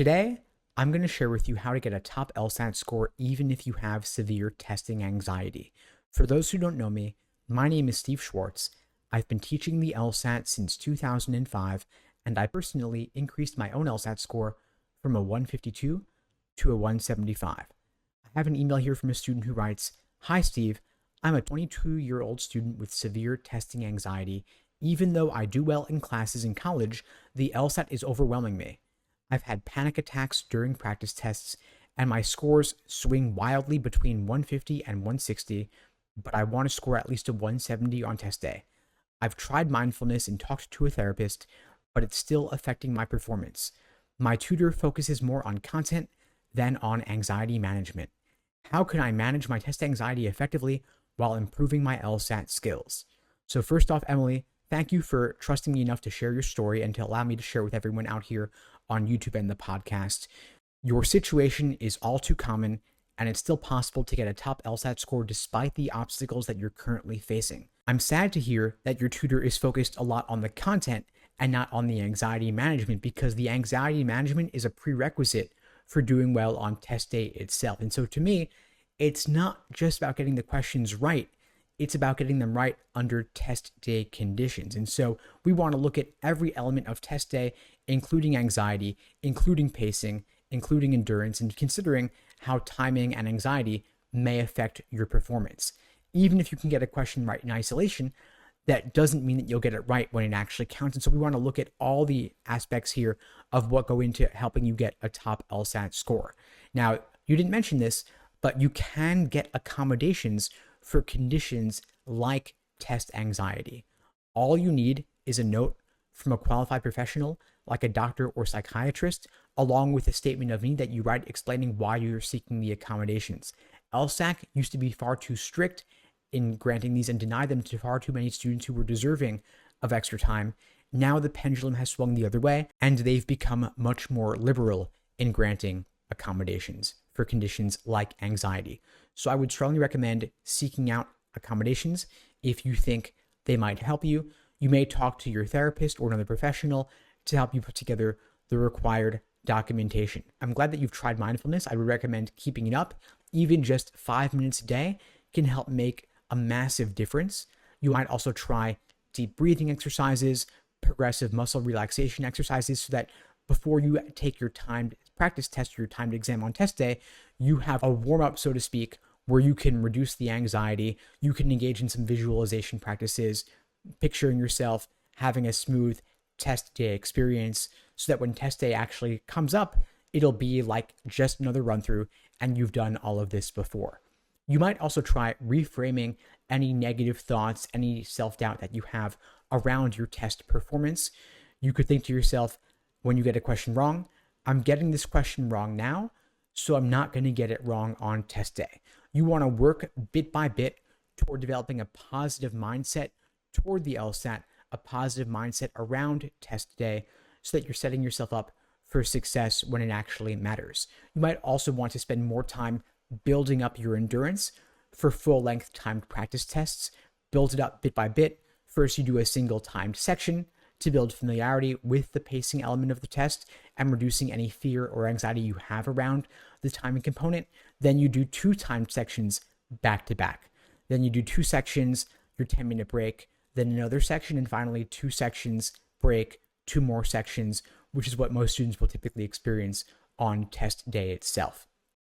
Today, I'm going to share with you how to get a top LSAT score even if you have severe testing anxiety. For those who don't know me, my name is Steve Schwartz. I've been teaching the LSAT since 2005, and I personally increased my own LSAT score from a 152 to a 175. I have an email here from a student who writes, "Hi Steve, I'm a 22-year-old student with severe testing anxiety. Even though I do well in classes in college, the LSAT is overwhelming me. I've had panic attacks during practice tests, and my scores swing wildly between 150 and 160, but I want to score at least a 170 on test day. I've tried mindfulness and talked to a therapist, but it's still affecting my performance. My tutor focuses more on content than on anxiety management. How can I manage my test anxiety effectively while improving my LSAT skills?" So first off, Emily, thank you for trusting me enough to share your story and to allow me to share with everyone out here on YouTube and the podcast. Your situation is all too common, and it's still possible to get a top LSAT score despite the obstacles that you're currently facing. I'm sad to hear that your tutor is focused a lot on the content and not on the anxiety management, because the anxiety management is a prerequisite for doing well on test day itself. And so to me, it's not just about getting the questions right, it's about getting them right under test day conditions. And so we want to look at every element of test day, including anxiety, including pacing, including endurance, and considering how timing and anxiety may affect your performance. Even if you can get a question right in isolation, that doesn't mean that you'll get it right when it actually counts. And so we want to look at all the aspects here of what go into helping you get a top LSAT score. Now, you didn't mention this, but you can get accommodations for conditions like test anxiety. All you need is a note from a qualified professional like a doctor or psychiatrist, along with a statement of need that you write explaining why you're seeking the accommodations. LSAC used to be far too strict in granting these and denied them to far too many students who were deserving of extra time. Now the pendulum has swung the other way, and they've become much more liberal in granting accommodations for conditions like anxiety. So I would strongly recommend seeking out accommodations if you think they might help you. You may talk to your therapist or another professional to help you put together the required documentation. I'm glad that you've tried mindfulness. I would recommend keeping it up. Even just 5 minutes a day can help make a massive difference. You might also try deep breathing exercises, progressive muscle relaxation exercises, so that before you take your timed practice test or your timed exam on test day, you have a warm-up, so to speak, where you can reduce the anxiety. You can engage in some visualization practices, picturing yourself having a smooth test day experience, so that when test day actually comes up, it'll be like just another run through and you've done all of this before. You might also try reframing any negative thoughts, any self-doubt that you have around your test performance. You could think to yourself, when you get a question wrong, I'm getting this question wrong now, so I'm not going to get it wrong on test day. You want to work bit by bit toward developing a positive mindset toward the LSAT, a positive mindset around test day, so that you're setting yourself up for success when it actually matters. You might also want to spend more time building up your endurance for full-length timed practice tests. Build it up bit by bit. First, you do a single timed section to build familiarity with the pacing element of the test and reducing any fear or anxiety you have around the timing component. Then you do 2 timed sections back to back. Then you do 2 sections, your 10-minute break, then another section, and finally 2 sections, break, 2 more sections, which is what most students will typically experience on test day itself.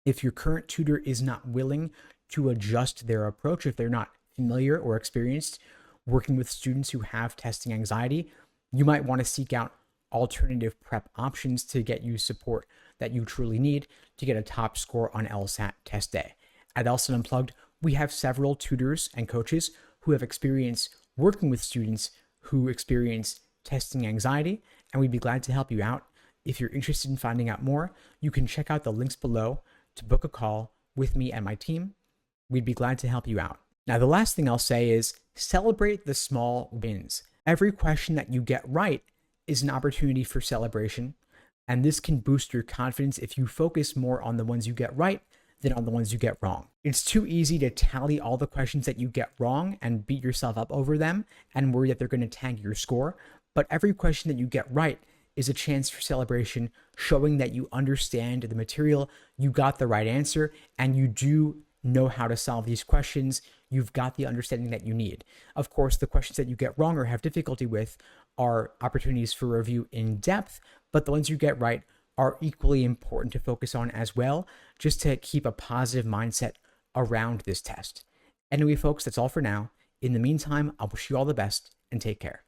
If your current tutor is not willing to adjust their approach, if they're not familiar or experienced working with students who have testing anxiety, you might want to seek out alternative prep options to get you support that you truly need to get a top score on LSAT test day. At LSAT Unplugged, we have several tutors and coaches who have experience working with students who experience testing anxiety, and we'd be glad to help you out. If you're interested in finding out more, you can check out the links below to book a call with me and my team. We'd be glad to help you out. Now, the last thing I'll say is celebrate the small wins. Every question that you get right is an opportunity for celebration, and this can boost your confidence if you focus more on the ones you get right than on the ones you get wrong. It's too easy to tally all the questions that you get wrong and beat yourself up over them and worry that they're going to tank your score, but every question that you get right is a chance for celebration, showing that you understand the material, you got the right answer, and you do know how to solve these questions. You've got the understanding that you need. Of course, the questions that you get wrong or have difficulty with are opportunities for review in depth, but the ones you get right are equally important to focus on as well, just to keep a positive mindset around this test. Anyway, folks, that's all for now. In the meantime, I'll wish you all the best and take care.